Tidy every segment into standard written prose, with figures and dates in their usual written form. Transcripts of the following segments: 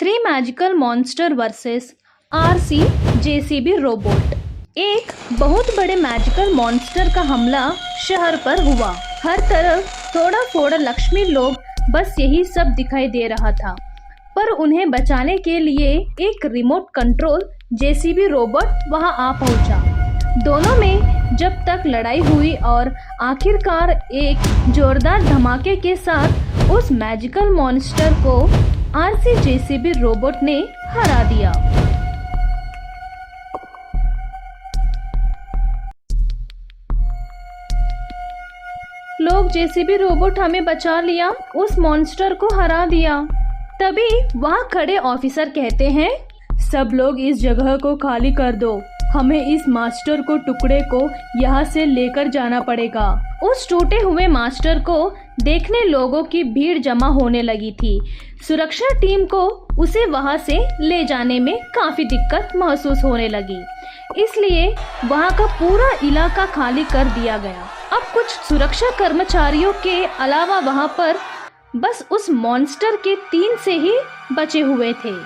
Three magical monster versus RC JCB robot. एक बहुत बड़े मैजिकल मॉन्स्टर का हमला शहर पर हुआ। हर तरफ थोड़ा थोड़ा लक्ष्मी लोग, बस यही सब दिखाई दे रहा था। पर उन्हें बचाने के लिए एक रिमोट कंट्रोल जेसीबी रोबोट वहां आ पहुंचा। दोनों में जब तक लड़ाई हुई और आखिरकार एक जोरदार धमाके के साथ उस मैजिकल मॉन्स्टर को आरसी जेसीबी रोबोट ने हरा दिया। लोग जेसीबी रोबोट हमें बचा लिया, उस मॉन्स्टर को हरा दिया। तभी वहाँ खड़े ऑफिसर कहते हैं, सब लोग इस जगह को खाली कर दो, हमें इस मास्टर को टुकड़े को यहाँ से लेकर जाना पड़ेगा। उस टूटे हुए मास्टर को देखने लोगों की भीड़ जमा होने लगी थी। सुरक्षा टीम को उसे वहाँ से ले जाने में काफी दिक्कत महसूस होने लगी, इसलिए वहाँ का पूरा इलाका खाली कर दिया गया। अब कुछ सुरक्षा कर्मचारियों के अलावा वहाँ पर बस उस मॉन्स्टर के 3 से ही बचे हुए थे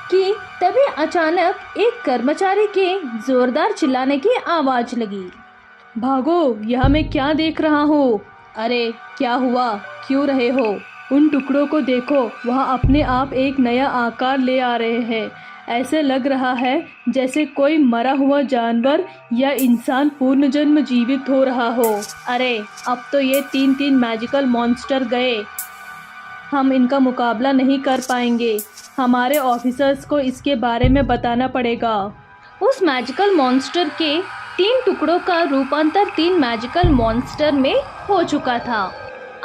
कि तभी अचानक एक कर्मचारी के जोरदार चिल्लाने की आवाज लगी। भागो, यह मैं क्या देख रहा हूँ? अरे क्या हुआ, क्यों रहे हो? उन टुकड़ों को देखो, वह अपने आप एक नया आकार ले आ रहे हैं। ऐसे लग रहा है जैसे कोई मरा हुआ जानवर या इंसान पुनर्जन्म जीवित हो रहा हो। अरे अब तो ये 3 मैजिकल मॉन्स्टर गए, हम इनका मुकाबला नहीं कर पाएंगे। हमारे ऑफिसर्स को इसके बारे में बताना पड़ेगा। उस मैजिकल मॉन्स्टर के 3 टुकड़ों का रूपांतर 3 मैजिकल मॉन्स्टर में हो चुका था।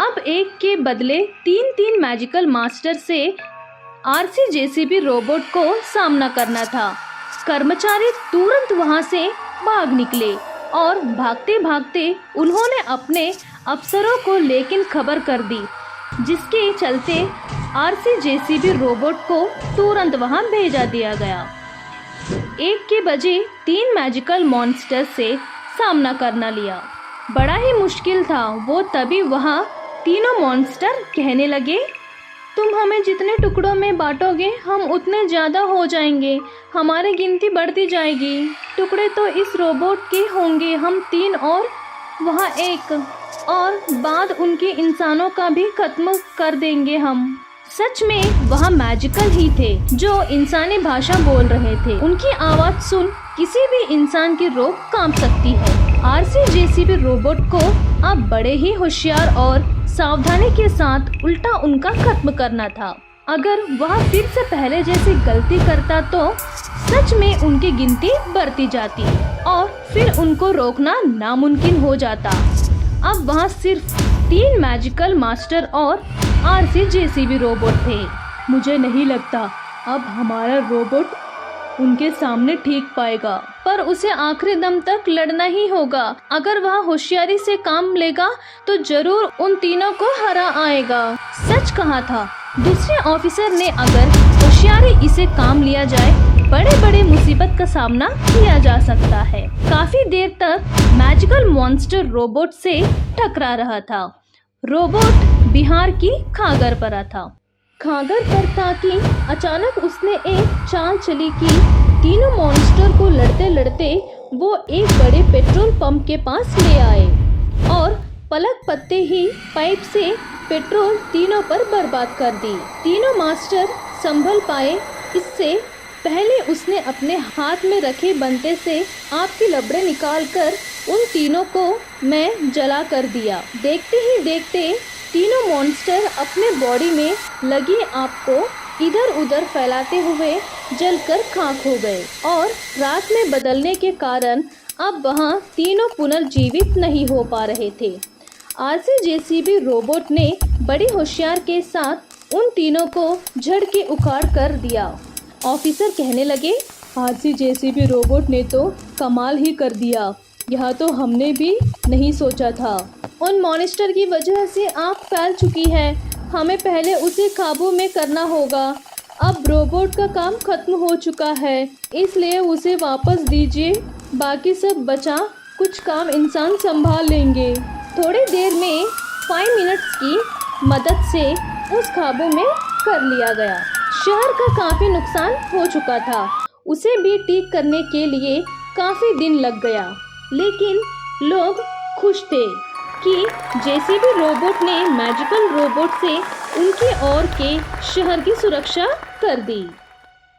अब एक के बदले 3 मैजिकल मास्टर से आरसी जेसीबी रोबोट को सामना करना था। कर्मचारी तुरंत वहां से भाग निकले और भागते भागते उन्होंने अपने अफसरों को लेकिन खबर कर दी, जिसके चलते आरसी जेसीबी रोबोट को तुरंत वहां भेजा दिया गया। एक के बजे 3 मैजिकल मॉन्स्टर से सामना करना लिया। बड़ा ही मुश्किल था वो। तभी वहाँ तीनों मॉन्स्टर कहने लगे, तुम हमें जितने टुकड़ों में बांटोगे हम उतने ज़्यादा हो जाएंगे, हमारी गिनती बढ़ती जाएगी। टुकड़े तो इस रोबोट के होंगे, हम 3 और वहाँ 1, और बाद उनके इंसानों का भी खत्म कर देंगे हम। सच में वह मैजिकल ही थे जो इंसानी भाषा बोल रहे थे। उनकी आवाज़ सुन किसी भी इंसान की रोक कांप सकती है। आरसी जेसीबी रोबोट को अब बड़े ही होशियार और सावधानी के साथ उल्टा उनका खत्म करना था। अगर वह फिर से पहले जैसी गलती करता तो सच में उनकी गिनती बढ़ती जाती और फिर उनको रोकना नामुमकिन हो जाता। अब वहाँ सिर्फ 3 मैजिकल मास्टर और आरसी जेसीबी रोबोट थे। मुझे नहीं लगता अब हमारा रोबोट उनके सामने ठीक पाएगा, पर उसे आखिरी दम तक लड़ना ही होगा। अगर वह होशियारी से काम लेगा तो जरूर उन तीनों को हरा आएगा। सच कहा था दूसरे ऑफिसर ने, अगर होशियारी इसे काम लिया जाए बड़े बड़े मुसीबत का सामना किया जा सकता है। काफी देर तक मैजिकल मॉन्स्टर रोबोट से टकरा रहा था। रोबोट बिहार की खागर पर था। खागर पर था कि अचानक उसने एक चाल चली कि तीनों मॉन्स्टर को लड़ते लड़ते वो एक बड़े पेट्रोल पंप के पास ले आए और पलक पत्ते ही पाइप से पेट्रोल तीनों पर बर्बाद कर दी। तीनों मास्टर संभल पाए। इससे पहले उसने अपने हाथ में रखे बंते से आग की लपड़ें निकालकर उन तीनों को मैं जला कर दिया। देखते ही देखते तीनों मॉन्स्टर अपने बॉडी में लगी आग को इधर उधर फैलाते हुए जलकर खाक हो गए और रात में बदलने के कारण अब वहाँ तीनों पुनर्जीवित नहीं हो पा रहे थे। आरसी जेसीबी रोबोट ने बड़ी होशियार के साथ उन तीनों को झड़ के उखाड़ कर दिया। ऑफिसर कहने लगे, आरसी जेसीबी रोबोट ने तो कमाल ही कर दिया, यह तो हमने भी नहीं सोचा था। उन मॉन्स्टर की वजह से आग फैल चुकी है, हमें पहले उसे काबू में करना होगा। अब रोबोट का काम खत्म हो चुका है, इसलिए उसे वापस दीजिए, बाकी सब बचा कुछ काम इंसान संभाल लेंगे। थोड़ी देर में 5 मिनट्स की मदद से उस काबू में कर लिया गया। शहर का काफी नुकसान हो चुका था। उसे भी ठीक करने के लिए काफी दिन लग गया, लेकिन लोग खुश थे कि जेसीबी रोबोट ने मैजिकल रोबोट से उनके और के शहर की सुरक्षा कर दी।